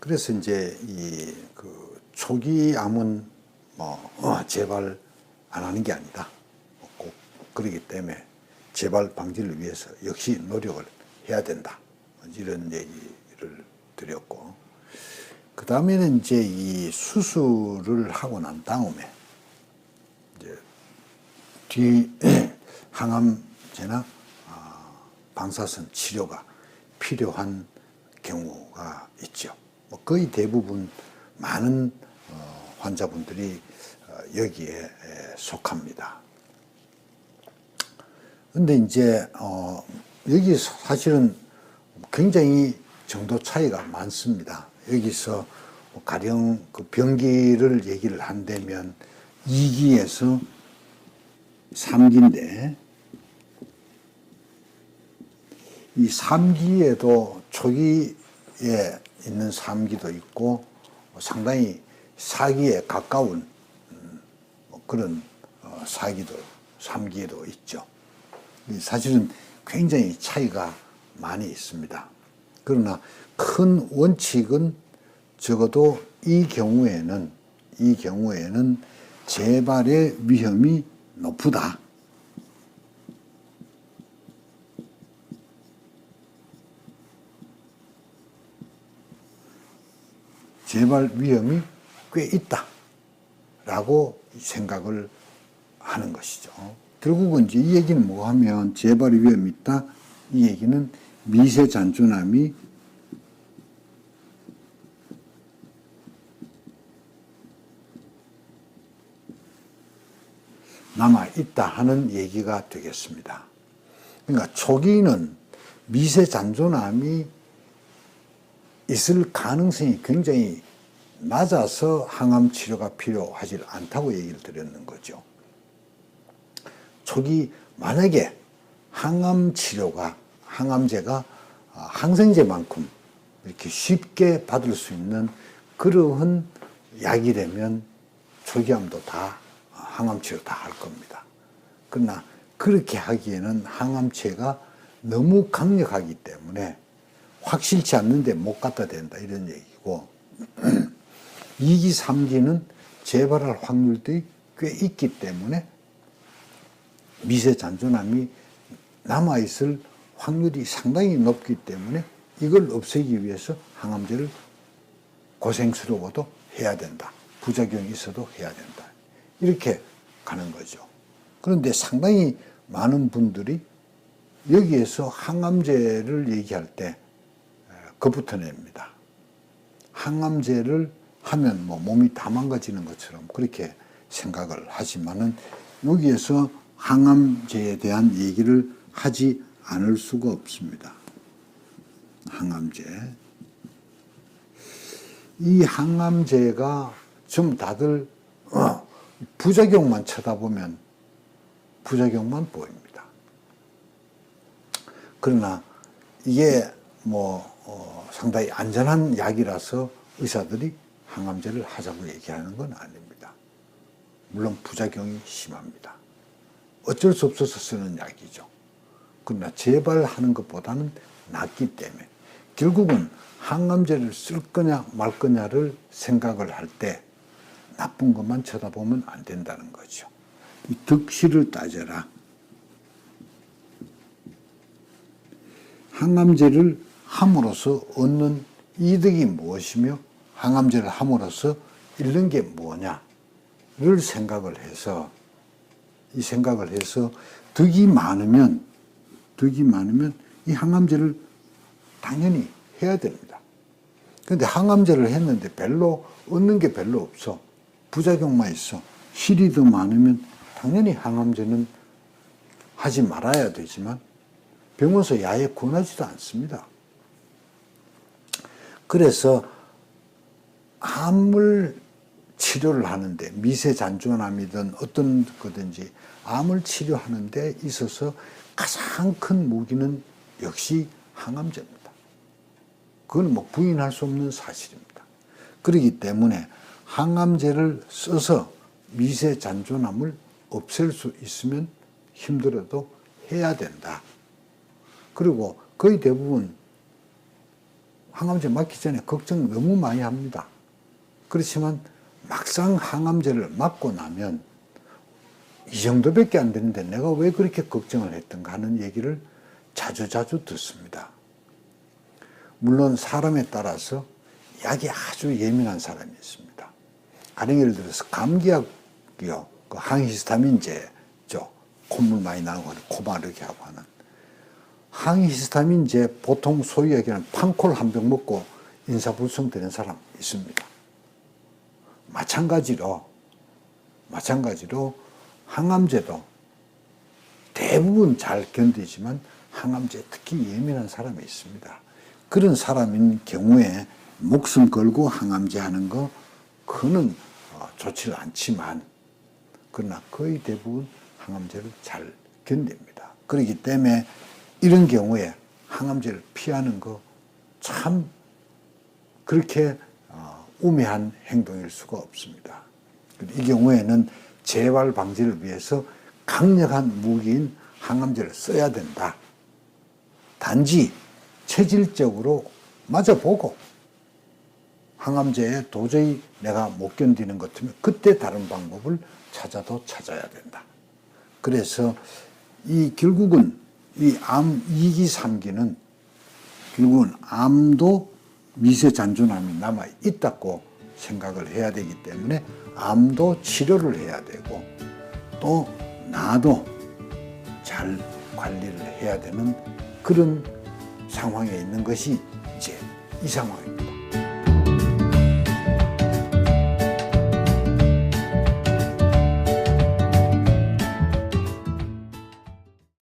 그래서 이제 이 그 초기 암은 뭐 재발 안 하는 게 아니다. 꼭 그러기 때문에 재발 방지를 위해서 역시 노력을 해야 된다. 이런 얘기를 드렸고, 그 다음에는 이제 이 수술을 하고 난 다음에 이제 뒤 항암제나 방사선 치료가 필요한 경우가 있죠. 뭐 거의 대부분 많은 환자분들이 여기에 속합니다. 근데 이제 여기 사실은 굉장히 정도 차이가 많습니다. 여기서 가령 그 병기를 얘기를 한다면 2기에서 3기인데, 이 3기에도 초기에 있는 3기도 있고 상당히 4기에 가까운 그런 4기도 3기에도 있죠. 사실은 굉장히 차이가 많이 있습니다. 그러나 큰 원칙은 적어도 이 경우에는 재발의 위험이 높다. 재발 위험이 꽤 있다라고 생각을 하는 것이죠. 결국은 이제 이 얘기는 뭐 하면 재발 위험이 있다. 이 얘기는 미세 잔존암이 남아있다 하는 얘기가 되겠습니다. 그러니까 초기는 미세 잔존암이 있을 가능성이 굉장히 낮아서 항암 치료가 필요하지 않다고 얘기를 드렸는 거죠. 초기 만약에 항암제가 항생제만큼 이렇게 쉽게 받을 수 있는 그러한 약이라면 초기암도 다 항암치료 다 할 겁니다. 그러나 그렇게 하기에는 항암체가 너무 강력하기 때문에 확실치 않는데 못 갖다 댄다 이런 얘기고, 2기, 3기는 재발할 확률도 꽤 있기 때문에 미세 잔존암이 남아있을 확률이 상당히 높기 때문에 이걸 없애기 위해서 항암제를 고생스러워도 해야 된다. 부작용이 있어도 해야 된다. 이렇게 가는 거죠. 그런데 상당히 많은 분들이 여기에서 항암제를 얘기할 때 겁부터 냅니다. 항암제를 하면 뭐 몸이 다 망가지는 것처럼 그렇게 생각을 하지만은 여기에서 항암제에 대한 얘기를 하지 않을 수가 없습니다. 항암제. 이 항암제가 좀 다들 부작용만 쳐다보면 부작용만 보입니다. 그러나 이게 상당히 안전한 약이라서 의사들이 항암제를 하자고 얘기하는 건 아닙니다. 물론 부작용이 심합니다. 어쩔 수 없어서 쓰는 약이죠. 그러나 재발하는 것보다는 낫기 때문에 결국은 항암제를 쓸 거냐 말 거냐를 생각을 할 때 나쁜 것만 쳐다보면 안 된다는 거죠. 이 득실을 따져라. 항암제를 함으로써 얻는 이득이 무엇이며 항암제를 함으로써 잃는 게 뭐냐를 생각을 해서 득이 많으면 이 항암제를 당연히 해야 됩니다. 그런데 항암제를 했는데 별로 얻는 게 별로 없어. 부작용만 있어. 실이 더 많으면 당연히 항암제는 하지 말아야 되지만 병원에서 야에 권하지도 않습니다. 그래서 암을 치료를 하는데 미세 잔존암이든 어떤 거든지 암을 치료하는 데 있어서 가장 큰 무기는 역시 항암제입니다. 그건 뭐 부인할 수 없는 사실입니다. 그렇기 때문에 항암제를 써서 미세 잔존암을 없앨 수 있으면 힘들어도 해야 된다. 그리고 거의 대부분 항암제 맞기 전에 걱정 너무 많이 합니다. 그렇지만 막상 항암제를 맞고 나면 이 정도밖에 안 되는데 내가 왜 그렇게 걱정을 했던가 하는 얘기를 자주 듣습니다. 물론 사람에 따라서 약이 아주 예민한 사람이 있습니다. 가령 예를 들어서 감기약이요, 그 항히스타민제죠. 콧물 많이 나고 코 마르게 하고 하는 항히스타민제 보통 소위 얘기하는 판콜 한 병 먹고 인사불성 되는 사람 있습니다. 마찬가지로 항암제도 대부분 잘 견디지만 항암제에 특히 예민한 사람이 있습니다. 그런 사람인 경우에 목숨 걸고 항암제 하는 거 그는 좋지 않지만 그러나 거의 대부분 항암제를 잘 견딥니다. 그렇기 때문에 이런 경우에 항암제를 피하는 거 참 그렇게 우매한 행동일 수가 없습니다. 이 경우에는 재발 방지를 위해서 강력한 무기인 항암제를 써야 된다. 단지 체질적으로 맞아보고 항암제에 도저히 내가 못 견디는 것 같으면 그때 다른 방법을 찾아야 된다. 그래서 결국은 이 암 2기, 3기는 결국은 암도 미세잔존암이 남아있다고 생각을 해야 되기 때문에 암도 치료를 해야 되고 또 나도 잘 관리를 해야 되는 그런 상황에 있는 것이 이제 이 상황입니다.